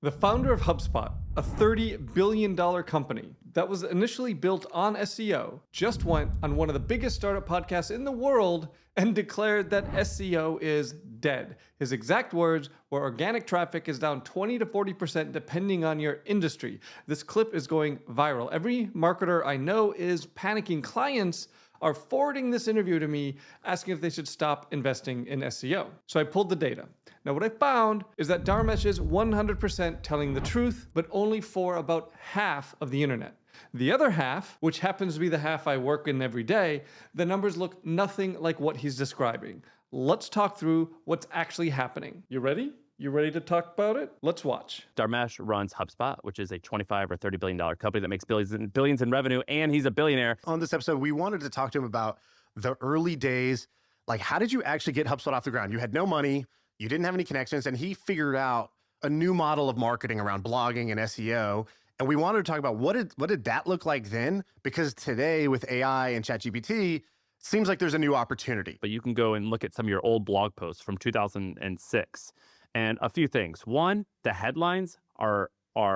The founder of HubSpot, a $30 billion company that was initially built on SEO, just went on one of the biggest startup podcasts in the world and declared that SEO is dead. His exact words were organic traffic is down 20 to 40% depending on your industry. This clip is going viral. Every marketer I know is panicking. Clients are forwarding this interview to me asking if they should stop investing in SEO. So I pulled the data. Now, what I found is that Dharmesh is 100% telling the truth, but only for about half of the internet. The other half, which happens to be the half I work in every day, the numbers look nothing like what he's describing. Let's talk through what's actually happening. You ready? You ready to talk about it? Let's watch. Dharmesh runs HubSpot, which is a $25 or $30 billion company that makes billions in revenue, and he's a billionaire. On this episode, we wanted to talk to him about the early days. Like, how did you actually get HubSpot off the ground? You had no money, you didn't have any connections, and he figured out a new model of marketing around blogging and SEO. And we wanted to talk about what did that look like then? Because today with AI and ChatGPT, seems like there's a new opportunity. But you can go and look at some of your old blog posts from 2006. And a few things. One, the headlines are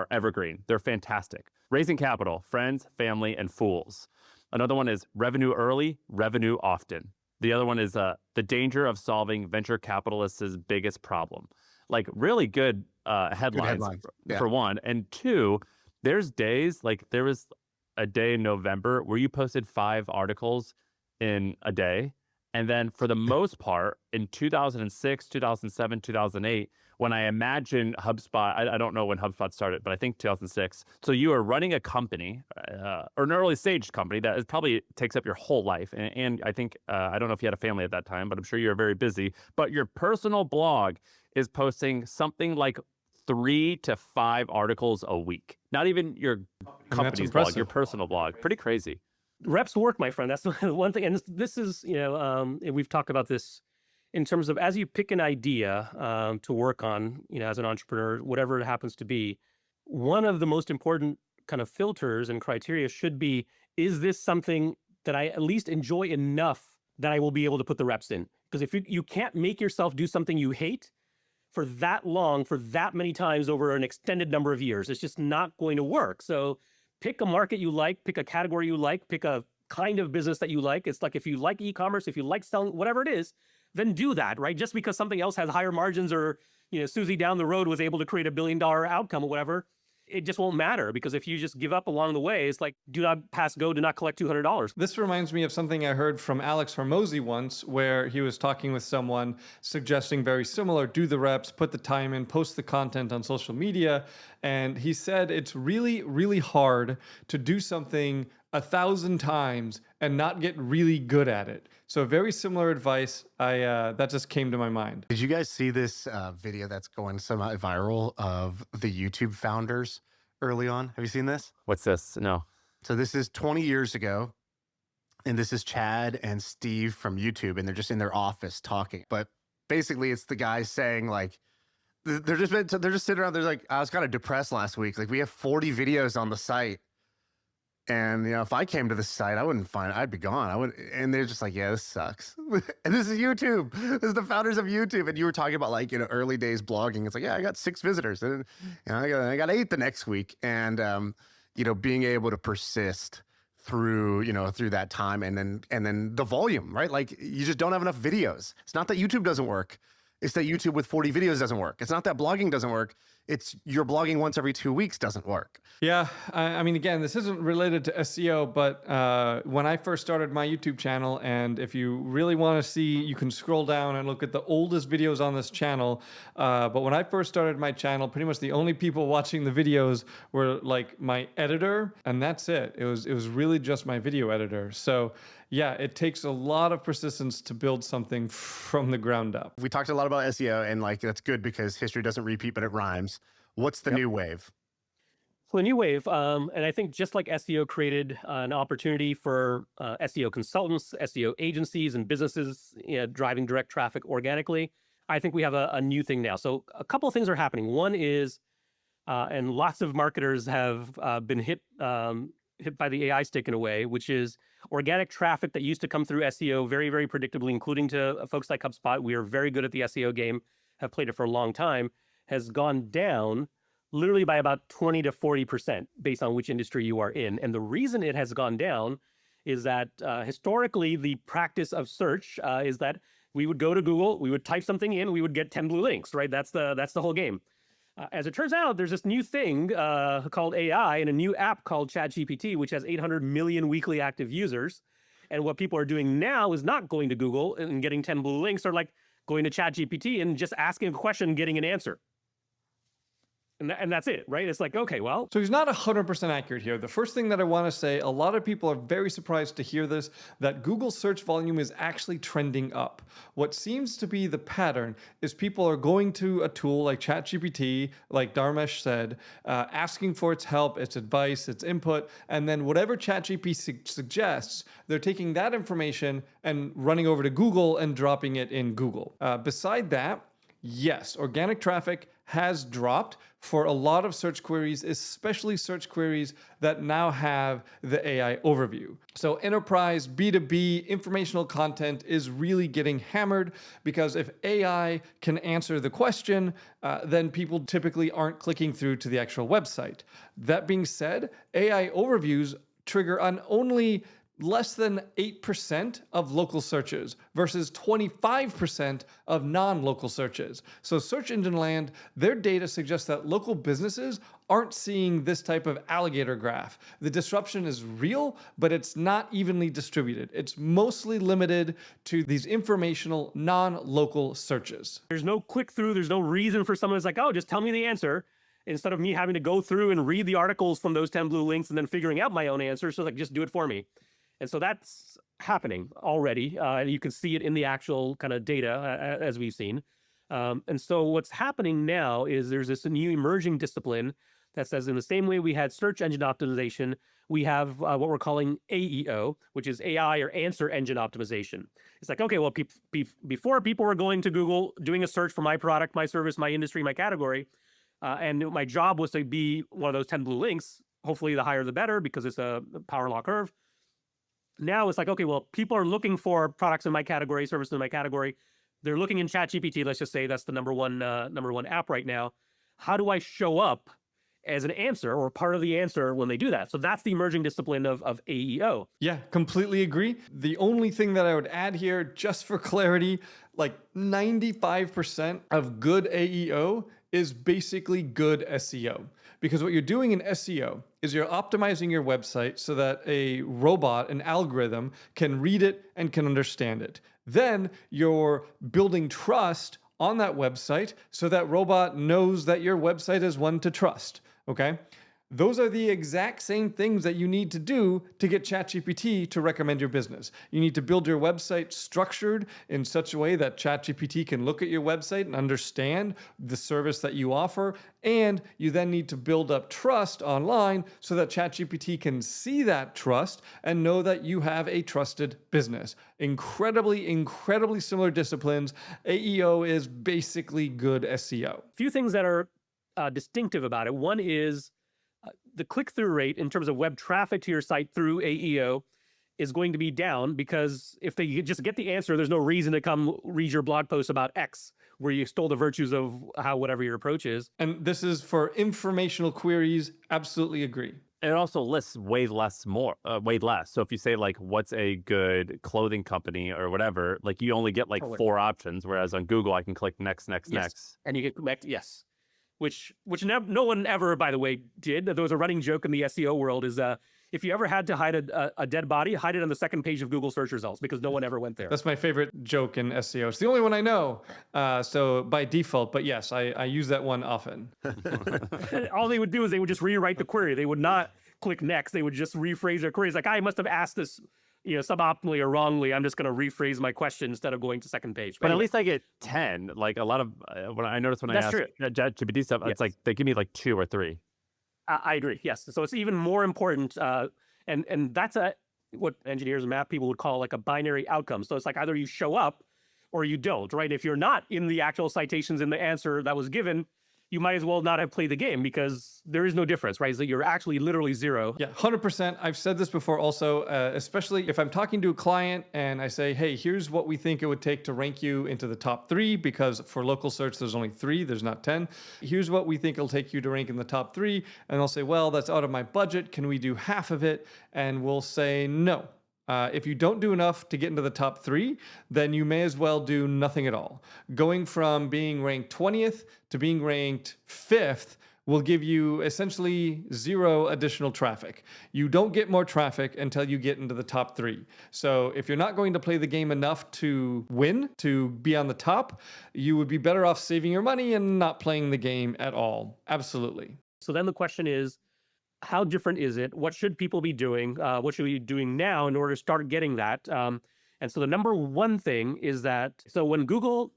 evergreen. They're fantastic. Raising capital, friends, family, and fools. Another one is revenue early, revenue often. The other one is the danger of solving venture capitalists' biggest problem. Like really good headlines, for one. And two, there's days, like there was a day in November where you posted 5 articles in a day. And then for the most part, in 2006, 2007, 2008, when I imagine HubSpot, I don't know when HubSpot started, but I think 2006. So you are running a company, or an early stage company that is probably takes up your whole life. And I think, I don't know if you had a family at that time, but I'm sure you're very busy. But your personal blog is posting something like 3 to 5 articles a week. Not even your company's blog, your personal blog. Pretty crazy. Reps work, my friend. That's the one thing. And this is, and we've talked about this in terms of as you pick an idea to work on, as an entrepreneur, whatever it happens to be, one of the most important kind of filters and criteria should be, is this something that I at least enjoy enough that I will be able to put the reps in? Because if you can't make yourself do something you hate for that long, for that many times over an extended number of years, it's just not going to work. So pick a market you like, pick a category you like, pick a kind of business that you like. It's like if you like e-commerce, if you like selling, whatever it is, then do that, right? Just because something else has higher margins or, Susie down the road was able to create $1 billion outcome or whatever, it just won't matter, because if you just give up along the way, it's like, do not pass go, do not collect $200. This reminds me of something I heard from Alex Hormozy once, where he was talking with someone suggesting very similar, do the reps, put the time in, post the content on social media. And he said it's really, really hard to do something 1,000 times and not get really good at it. So very similar advice. That just came to my mind. Did you guys see this video that's going semi-viral of the YouTube founders early on? Have you seen this? What's this? No. So this is 20 years ago, and this is Chad and Steve from YouTube, and they're just in their office talking. But basically, it's the guys saying like, they're just sitting around. They're like, I was kind of depressed last week. Like we have 40 videos on the site. And, if I came to the site, I'd be gone. And they're just like, yeah, this sucks. And this is YouTube. This is the founders of YouTube. And you were talking about like, early days blogging. It's like, yeah, I got 6 visitors and I got 8 the next week. And, being able to persist through that time and then the volume, right? Like you just don't have enough videos. It's not that YouTube doesn't work. It's that YouTube with 40 videos doesn't work. It's not that blogging doesn't work. It's your blogging once every 2 weeks doesn't work. Yeah, I mean, again, this isn't related to SEO, but when I first started my YouTube channel, and if you really want to see, you can scroll down and look at the oldest videos on this channel. But when I first started my channel, pretty much the only people watching the videos were like my editor, and that's it. It was really just my video editor. So yeah, it takes a lot of persistence to build something from the ground up. We talked a lot about SEO, and like that's good because history doesn't repeat, but it rhymes. What's the new wave? So the new wave, and I think just like SEO created an opportunity for SEO consultants, SEO agencies, and businesses driving direct traffic organically, I think we have a new thing now. So a couple of things are happening. One is, and lots of marketers have been hit by the AI stick in a way, which is organic traffic that used to come through SEO very, very predictably, including to folks like HubSpot. We are very good at the SEO game, have played it for a long time, has gone down literally by about 20 to 40% based on which industry you are in. And the reason it has gone down is that historically, the practice of search is that we would go to Google, we would type something in, we would get 10 blue links, right? That's the whole game. As it turns out, there's this new thing called AI and a new app called ChatGPT, which has 800 million weekly active users. And what people are doing now is not going to Google and getting 10 blue links, or like going to ChatGPT and just asking a question and getting an answer. And that's it, right? It's like, okay, well. So he's not 100% accurate here. The first thing that I want to say, a lot of people are very surprised to hear this, that Google search volume is actually trending up. What seems to be the pattern is people are going to a tool like ChatGPT, like Dharmesh said, asking for its help, its advice, its input, and then whatever ChatGPT suggests, they're taking that information and running over to Google and dropping it in Google. Beside that, yes, organic traffic has dropped for a lot of search queries, especially search queries that now have the AI overview. So enterprise, B2B, informational content is really getting hammered because if AI can answer the question, then people typically aren't clicking through to the actual website. That being said, AI overviews trigger on only less than 8% of local searches versus 25% of non-local searches. So search engine land, their data suggests that local businesses aren't seeing this type of alligator graph. The disruption is real, but it's not evenly distributed. It's mostly limited to these informational non-local searches. There's no click through. There's no reason for someone who's like, oh, just tell me the answer. Instead of me having to go through and read the articles from those 10 blue links and then figuring out my own answer. So like, just do it for me. And so that's happening already. You can see it in the actual kind of data as we've seen. And so what's happening now is there's this new emerging discipline that says in the same way we had search engine optimization, we have what we're calling AEO, which is AI or answer engine optimization. It's like, okay, well, before people were going to Google, doing a search for my product, my service, my industry, my category, and my job was to be one of those 10 blue links. Hopefully the higher the better because it's a power law curve. Now it's like, okay, well, people are looking for products in my category, services in my category. They're looking in ChatGPT. Let's just say that's the number one app right now. How do I show up as an answer or part of the answer when they do that? So that's the emerging discipline of AEO. Yeah, completely agree. The only thing that I would add here, just for clarity, like 95% of good AEO is basically good SEO. Because what you're doing in SEO is you're optimizing your website so that a robot, an algorithm, can read it and can understand it. Then you're building trust on that website so that robot knows that your website is one to trust, okay? Those are the exact same things that you need to do to get ChatGPT to recommend your business. You need to build your website structured in such a way that ChatGPT can look at your website and understand the service that you offer. And you then need to build up trust online so that ChatGPT can see that trust and know that you have a trusted business. Incredibly, incredibly similar disciplines. AEO is basically good SEO. A few things that are distinctive about it. One is the click-through rate in terms of web traffic to your site through AEO is going to be down because if they just get the answer, there's no reason to come read your blog post about X, where you stole the virtues of how whatever your approach is. And this is for informational queries. Absolutely agree. And it also lists way less. So if you say like, what's a good clothing company or whatever, like you only get like 4 options, whereas on Google, I can click next. And you can connect, yes. Which no one ever, by the way, did. There was a running joke in the SEO world is if you ever had to hide a dead body, hide it on the second page of Google search results because no one ever went there. That's my favorite joke in SEO. It's the only one I know, so by default, but yes, I use that one often. All they would do is they would just rewrite the query. They would not click next. They would just rephrase their queries. Like, I must have asked this suboptimally or wrongly. I'm just going to rephrase my question instead of going to second page. But anyway, at least I get 10. Like a lot of what I noticed when I asked ChatGPT stuff, it's like they give me like 2 or 3. I agree. Yes. So it's even more important. And that's what engineers and math people would call like a binary outcome. So it's like either you show up or you don't, right? If you're not in the actual citations in the answer that was given, you might as well not have played the game because there is no difference, right? So you're actually literally zero. Yeah, 100%. I've said this before also, especially if I'm talking to a client and I say, hey, here's what we think it would take to rank you into the top 3, because for local search, there's only 3, there's not 10. Here's what we think it'll take you to rank in the top 3. And they'll say, well, that's out of my budget. Can we do half of it? And we'll say, no. If you don't do enough to get into the top 3, then you may as well do nothing at all. Going from being ranked 20th to being ranked 5th will give you essentially 0 additional traffic. You don't get more traffic until you get into the top 3. So if you're not going to play the game enough to win, to be on the top, you would be better off saving your money and not playing the game at all. Absolutely. So then the question is, how different is it? What should people be doing? What should we be doing now in order to start getting that? And so the number one thing is that, so when Google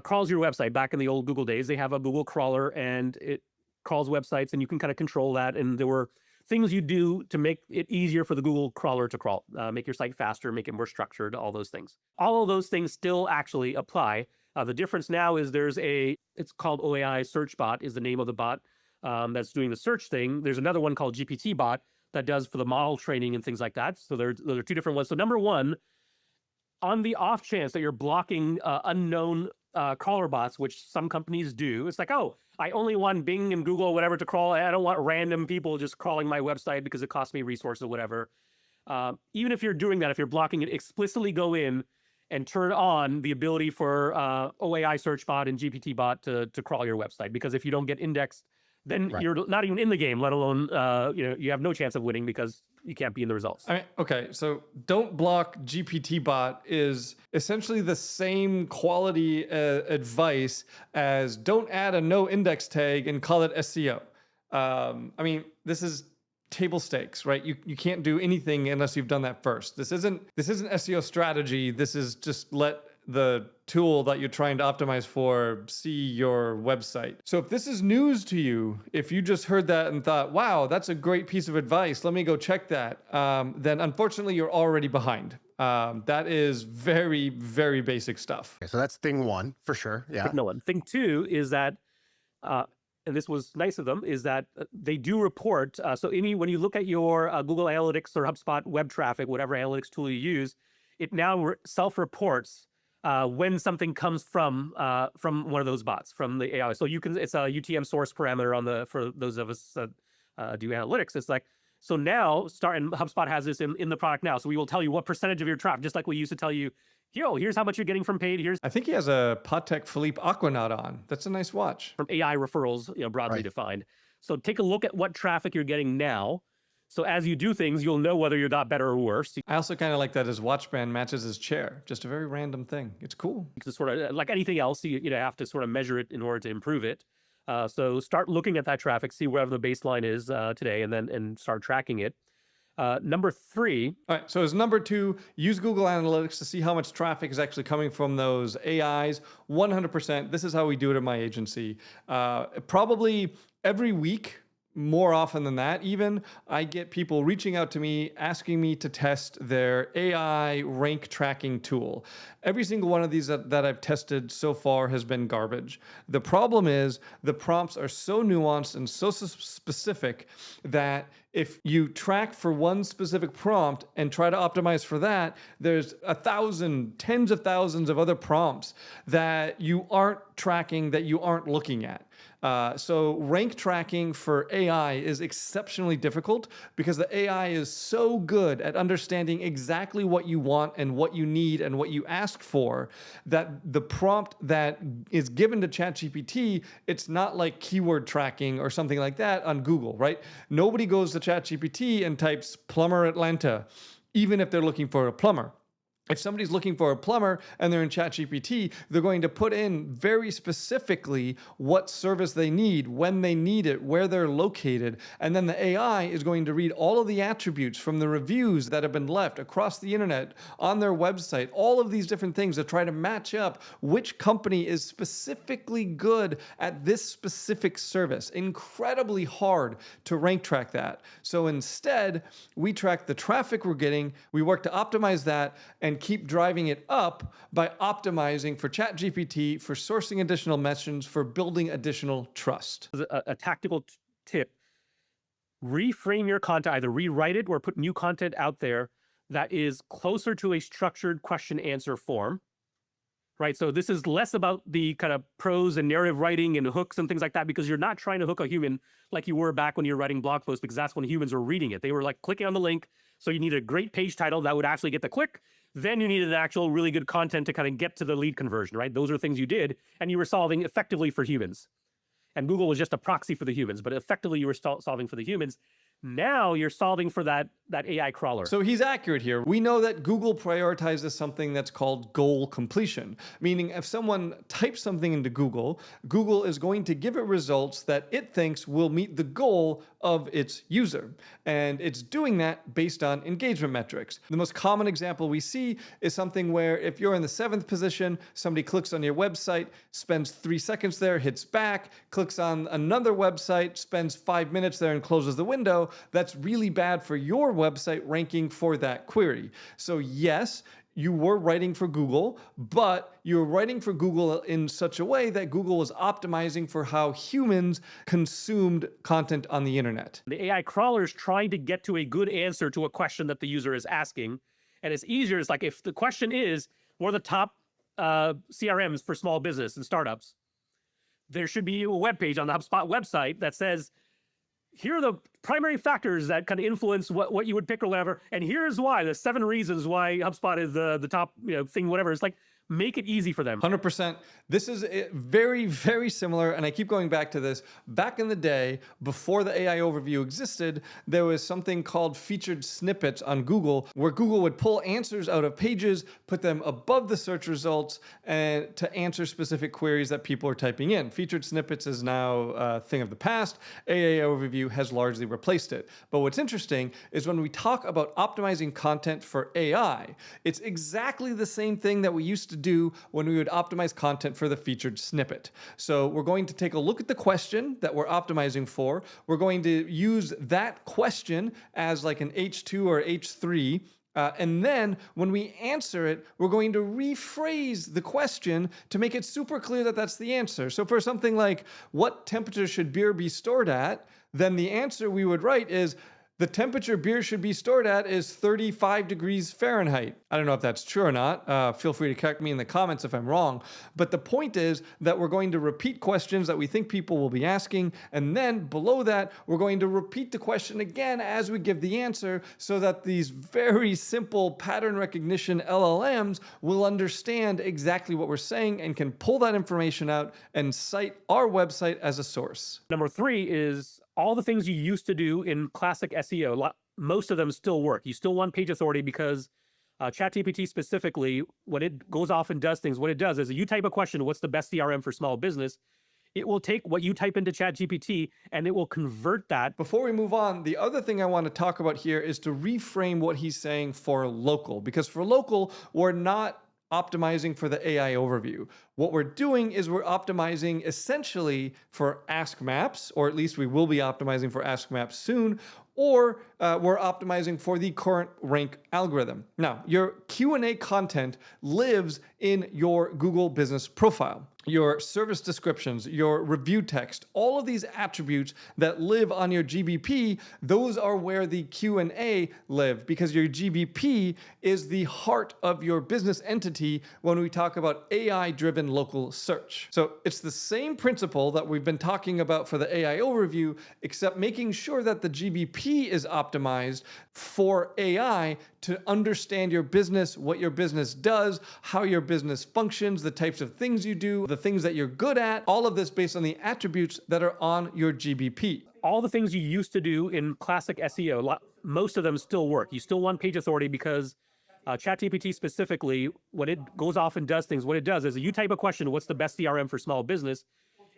crawls your website, back in the old Google days, they have a Google crawler and it crawls websites and you can kind of control that. And there were things you do to make it easier for the Google crawler to crawl, make your site faster, make it more structured, all those things. All of those things still actually apply. The difference now is it's called OAI Search Bot is the name of the bot. That's doing the search thing. There's another one called GPTBot that does for the model training and things like that. So those are 2 different ones. So number one, on the off chance that you're blocking unknown crawler bots, which some companies do, it's like, oh, I only want Bing and Google, whatever, to crawl. I don't want random people just crawling my website because it costs me resources or whatever. Even if you're doing that, if you're blocking it, explicitly go in and turn on the ability for OAI Search Bot and GPTBot to crawl your website. Because if you don't get indexed, then you're not even in the game, let alone, you have no chance of winning because you can't be in the results. Okay, so don't block GPTBot is essentially the same quality advice as don't add a no index tag and call it SEO. This is table stakes, right? You can't do anything unless you've done that first. This isn't SEO strategy. This is just let the tool that you're trying to optimize for see your website. So if this is news to you, if you just heard that and thought, wow, that's a great piece of advice, let me go check that, then unfortunately you're already behind. That is very, very basic stuff. Okay, so that's thing 1 for sure. Yeah. No one. Thing 2 is that, and this was nice of them, is that they do report. When you look at your Google Analytics or HubSpot web traffic, whatever analytics tool you use, it now self-reports when something comes from one of those bots, from the AI. So it's a UTM source parameter for those of us that do analytics. It's like, so now and HubSpot has this in the product now. So we will tell you what percentage of your traffic, just like we used to tell you, here's how much you're getting from paid. I think he has a Patek Philippe Aquanaut on. That's a nice watch. From AI referrals, broadly defined. So take a look at what traffic you're getting now. So as you do things, you'll know whether you're not better or worse. I also kind of like that his watch band matches his chair. Just a very random thing. It's cool. It's sort of like anything else, you have to sort of measure it in order to improve it. So start looking at that traffic, see wherever the baseline is today, and start tracking it. Number 3. All right, so as number 2, use Google Analytics to see how much traffic is actually coming from those AIs. 100%. This is how we do it at my agency. Probably every week, more often than that even, I get people reaching out to me asking me to test their AI rank tracking tool. Every single one of these that I've tested so far has been garbage. The problem is the prompts are so nuanced and so specific that if you track for one specific prompt and try to optimize for that, there's 1,000, tens of thousands of other prompts that you aren't tracking, that you aren't looking at. So rank tracking for AI is exceptionally difficult because the AI is so good at understanding exactly what you want and what you need and what you ask for that the prompt that is given to ChatGPT, it's not like keyword tracking or something like that on Google, right? Nobody goes to ChatGPT and types plumber Atlanta, even if they're looking for a plumber. If somebody's looking for a plumber and they're in ChatGPT, they're going to put in very specifically what service they need, when they need it, where they're located. And then the AI is going to read all of the attributes from the reviews that have been left across the internet, on their website, all of these different things to try to match up which company is specifically good at this specific service. Incredibly hard to rank track that. So instead, we track the traffic we're getting, we work to optimize that, and keep driving it up by optimizing for ChatGPT, for sourcing additional mentions, for building additional trust. A tactical tip: reframe your content, either rewrite it or put new content out there that is closer to a structured question answer form. Right. So this is less about the kind of prose and narrative writing and hooks and things like that, because you're not trying to hook a human like you were back when you were writing blog posts, because that's when humans were reading it. They were like clicking on the link. So you need a great page title that would actually get the click. Then you needed an actual really good content to kind of get to the lead conversion, right? Those are things you did, and you were solving effectively for humans. And Google was just a proxy for the humans, but effectively you were solving for the humans. Now you're solving for that AI crawler. So he's accurate here. We know that Google prioritizes something that's called goal completion, meaning if someone types something into Google, Google is going to give it results that it thinks will meet the goal of its user. And it's doing that based on engagement metrics. The most common example we see is something where if you're in the 7th position, somebody clicks on your website, spends 3 seconds there, hits back, clicks on another website, spends 5 minutes there and closes the window. That's really bad for your website ranking for that query. So yes, you were writing for Google, but you're writing for Google in such a way that Google was optimizing for how humans consumed content on the internet. The AI crawler is trying to get to a good answer to a question that the user is asking. And it's easier. It's like, if the question is, what are the top CRMs for small business and startups? There should be a web page on the HubSpot website that says, here are the primary factors that kind of influence what you would pick or whatever. And here's why, the 7 reasons why HubSpot is the top thing, whatever. It's like, make it easy for them. 100%. This is very, very similar. And I keep going back to this. Back in the day, before the AI overview existed, there was something called featured snippets on Google, where Google would pull answers out of pages, put them above the search results, and to answer specific queries that people are typing in. Featured snippets is now a thing of the past. AI overview has largely replaced it. But what's interesting is when we talk about optimizing content for AI, it's exactly the same thing that we used to do when we would optimize content for the featured snippet. So we're going to take a look at the question that we're optimizing for. We're going to use that question as like an H2 or H3. And then when we answer it, we're going to rephrase the question to make it super clear that that's the answer. So for something like, what temperature should beer be stored at? Then the answer we would write is, the temperature beer should be stored at is 35 degrees Fahrenheit. I don't know if that's true or not. Feel free to correct me in the comments if I'm wrong. But the point is that we're going to repeat questions that we think people will be asking. And then below that, we're going to repeat the question again as we give the answer, so that these very simple pattern recognition LLMs will understand exactly what we're saying and can pull that information out and cite our website as a source. Number 3 is all the things you used to do in classic SEO. Most of them still work. You still want page authority, because ChatGPT specifically, when it goes off and does things, what it does is, you type a question, what's the best CRM for small business? It will take what you type into ChatGPT and it will convert that. Before we move on, the other thing I want to talk about here is to reframe what he's saying for local, because for local, we're not optimizing for the AI overview. What we're doing is we're optimizing essentially for Ask Maps, or at least we will be optimizing for Ask Maps soon, or we're optimizing for the current rank algorithm. Now, your Q&A content lives in your Google business profile. Your service descriptions, your review text, all of these attributes that live on your GBP, those are where the Q&A live, because your GBP is the heart of your business entity when we talk about AI-driven local search. So it's the same principle that we've been talking about for the AI overview, except making sure that the GBP is optimized for AI to understand your business, what your business does, how your business functions, the types of things you do, the things that you're good at, all of this based on the attributes that are on your GBP. All the things you used to do in classic SEO, most of them still work. You still want page authority, because ChatGPT specifically, when it goes off and does things, what it does is, you type a question, what's the best CRM for small business?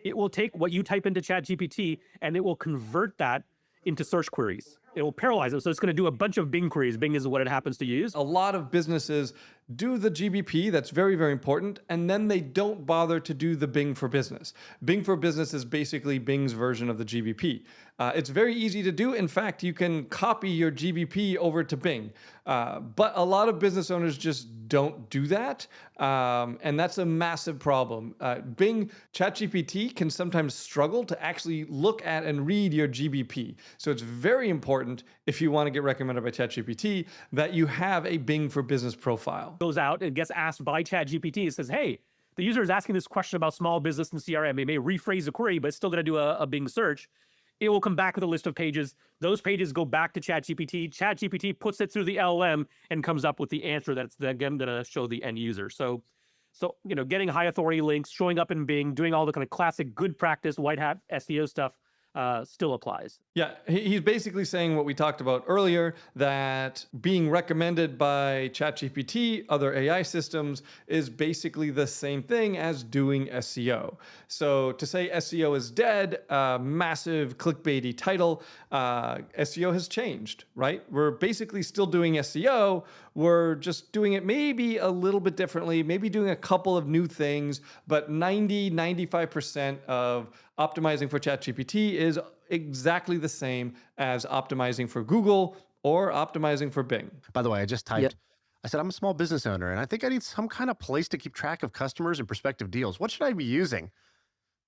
It will take what you type into ChatGPT and it will convert that into search queries. it will paralyze them. So it's going to do a bunch of Bing queries. Bing is what it happens to use. A lot of businesses do the GBP, that's very, very important, and then they don't bother to do the Bing for Business. Bing for Business is basically Bing's version of the GBP. It's very easy to do. In fact, you can copy your GBP over to Bing. But a lot of business owners just don't do that. And that's a massive problem. Bing ChatGPT can sometimes struggle to actually look at and read your GBP. So it's very important, if you want to get recommended by ChatGPT, that you have a Bing for Business profile. Goes out and gets asked by ChatGPT. It says, hey, the user is asking this question about small business and CRM. It may rephrase the query, but it's still going to do a Bing search. It will come back with a list of pages. Those pages go back to ChatGPT. ChatGPT puts it through the LLM and comes up with the answer that's then going to show the end user. So getting high authority links, showing up in Bing, doing all the kind of classic good practice white hat SEO stuff still applies. Yeah, he's basically saying what we talked about earlier, that being recommended by ChatGPT, other AI systems, is basically the same thing as doing SEO. So to say SEO is dead, massive clickbaity title, SEO has changed, right? We're basically still doing SEO. We're just doing it maybe a little bit differently, maybe doing a couple of new things, but 95% of optimizing for ChatGPT is exactly the same as optimizing for Google or optimizing for Bing. By the way, I just typed, I said, I'm a small business owner and I think I need some kind of place to keep track of customers and prospective deals. What should I be using?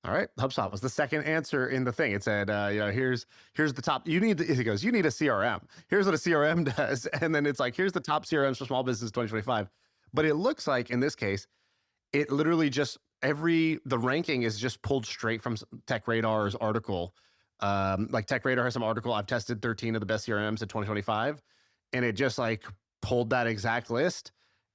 All right, HubSpot was the second answer in the thing. It said, here's the top. It goes, you need a CRM. Here's what a CRM does. And then it's like, here's the top CRMs for small business 2025. But it looks like in this case, it literally just, the ranking is just pulled straight from TechRadar's article. Like TechRadar has some article, I've tested 13 of the best CRMs in 2025. And it just like pulled that exact list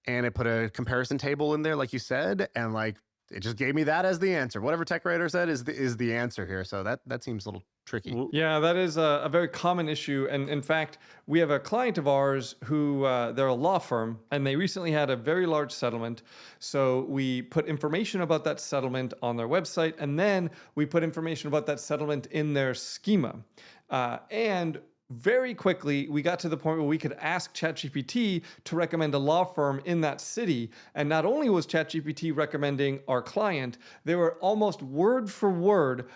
and it put a comparison table in there, like you said, and like, it just gave me that as the answer. Whatever TechRadar said is the answer here. So that seems a little tricky. Yeah, that is a very common issue. And in fact, we have a client of ours who, they're a law firm, and they recently had a very large settlement. So we put information about that settlement on their website, and then we put information about that settlement in their schema. And very quickly, we got to the point where we could ask ChatGPT to recommend a law firm in that city. And not only was ChatGPT recommending our client, they were almost word for word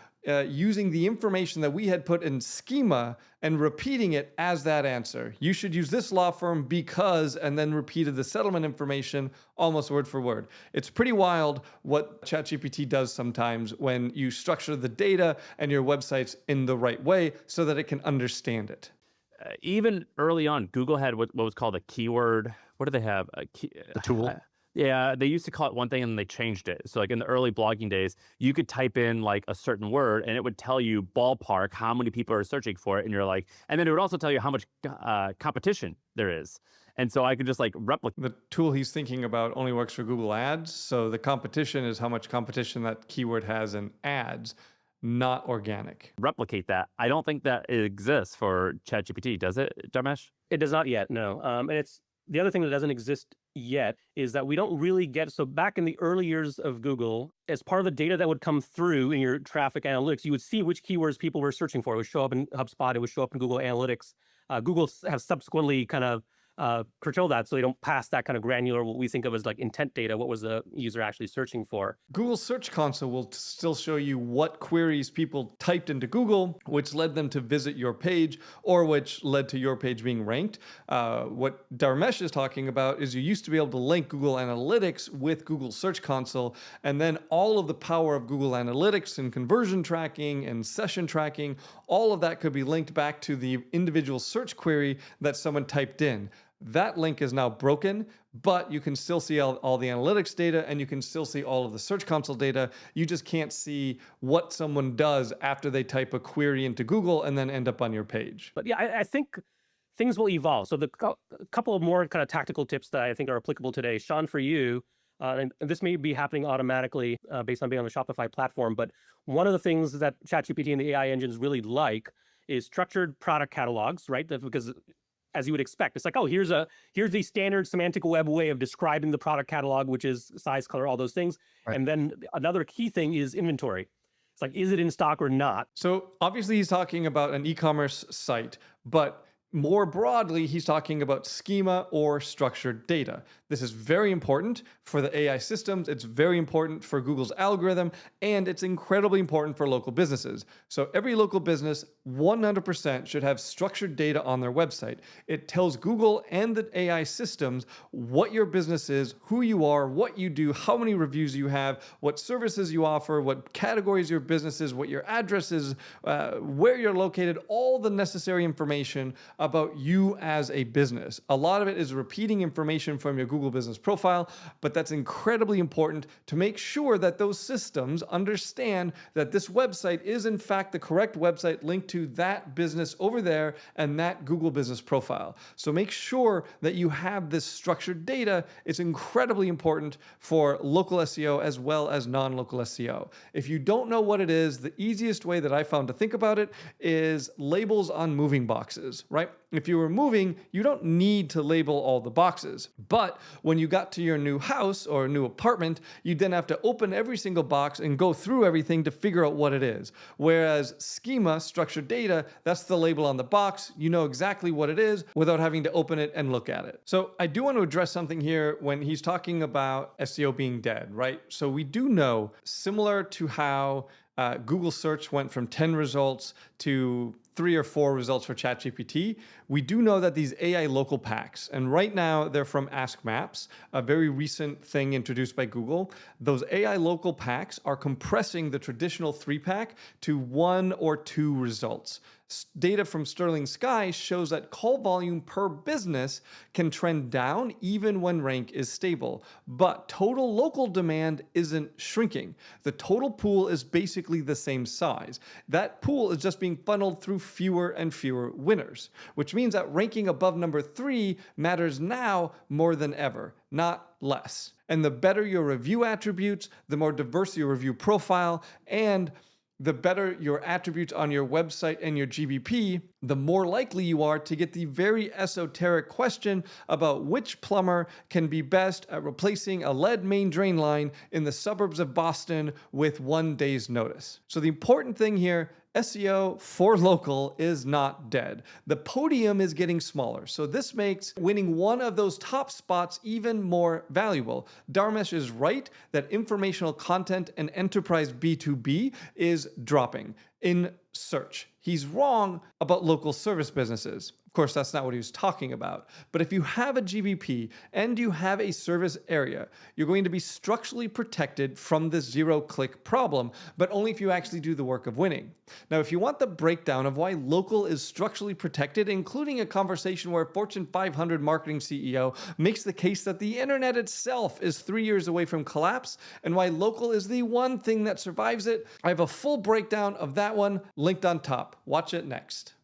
using the information that we had put in schema and repeating it as that answer. You should use this law firm because, and then repeated the settlement information almost word for word. It's pretty wild what ChatGPT does sometimes when you structure the data and your websites in the right way so that it can understand it. Even early on, Google had what was called a keyword. What do they have? A tool? Yeah, they used to call it one thing and they changed it. So like in the early blogging days, you could type in like a certain word and it would tell you ballpark how many people are searching for it. And you're like, and then it would also tell you how much competition there is. And so I could just like replicate. The tool he's thinking about only works for Google Ads. So the competition is how much competition that keyword has in ads, not organic. Replicate that. I don't think that it exists for ChatGPT, does it, Dharmesh? It does not yet, no. And it's the other thing that doesn't exist yet is that we don't really get, so back in the early years of Google, as part of the data that would come through in your traffic analytics, you would see which keywords people were searching for. It would show up in HubSpot, it would show up in Google Analytics. Google has subsequently kind of curtail that so they don't pass that kind of granular, what we think of as like intent data, what was the user actually searching for. Google Search Console will still show you what queries people typed into Google, which led them to visit your page or which led to your page being ranked. What Dharmesh is talking about is you used to be able to link Google Analytics with Google Search Console, and then all of the power of Google Analytics and conversion tracking and session tracking, all of that could be linked back to the individual search query that someone typed in. That link is now broken, but you can still see all the analytics data and you can still see all of the Search Console data. You just can't see what someone does after they type a query into Google and then end up on your page. But yeah, I think things will evolve. So a couple of more kind of tactical tips that I think are applicable today. Shaan, for you, and this may be happening automatically based on being on the Shopify platform, but one of the things that ChatGPT and the AI engines really like is structured product catalogs, right? Because as you would expect, it's like, oh, here's the standard semantic web way of describing the product catalog, which is size, color, all those things. Right. And then another key thing is inventory. It's like, is it in stock or not? So obviously he's talking about an e-commerce site, but more broadly, he's talking about schema or structured data. This is very important for the AI systems. It's very important for Google's algorithm, and it's incredibly important for local businesses. So every local business 100% should have structured data on their website. It tells Google and the AI systems what your business is, who you are, what you do, how many reviews you have, what services you offer, what categories your business is, what your address is, where you're located, all the necessary information about you as a business. A lot of it is repeating information from your Google business profile, but that's incredibly important to make sure that those systems understand that this website is in fact the correct website linked to that business over there and that Google business profile. So make sure that you have this structured data. It's incredibly important for local SEO as well as non-local SEO. If you don't know what it is, the easiest way that I found to think about it is labels on moving boxes, right? If you were moving, you don't need to label all the boxes. But when you got to your new house or new apartment, you then have to open every single box and go through everything to figure out what it is. Whereas schema, structured data, that's the label on the box. You know exactly what it is without having to open it and look at it. So I do want to address something here when he's talking about SEO being dead, right? So we do know, similar to how Google search went from 10 results to 3 or 4 results for ChatGPT, we do know that these AI local packs, and right now they're from Ask Maps, a very recent thing introduced by Google. Those AI local packs are compressing the traditional 3-pack to 1 or 2 results. Data from Sterling Sky shows that call volume per business can trend down even when rank is stable, but total local demand isn't shrinking. The total pool is basically the same size. That pool is just being funneled through fewer and fewer winners, which means that ranking above number 3 matters now more than ever, not less. And the better your review attributes, the more diverse your review profile, and the better your attributes on your website and your GBP, the more likely you are to get the very esoteric question about which plumber can be best at replacing a lead main drain line in the suburbs of Boston with 1 day's notice. So the important thing here, SEO for local is not dead. The podium is getting smaller, so this makes winning one of those top spots even more valuable. Dharmesh is right that informational content and enterprise B2B is dropping in search. He's wrong about local service businesses. Of course, that's not what he was talking about. But if you have a GBP and you have a service area, you're going to be structurally protected from this zero-click problem, but only if you actually do the work of winning. Now, if you want the breakdown of why local is structurally protected, including a conversation where a Fortune 500 marketing CEO makes the case that the internet itself is 3 years away from collapse, and why local is the one thing that survives it, I have a full breakdown of that one linked on top. Watch it next.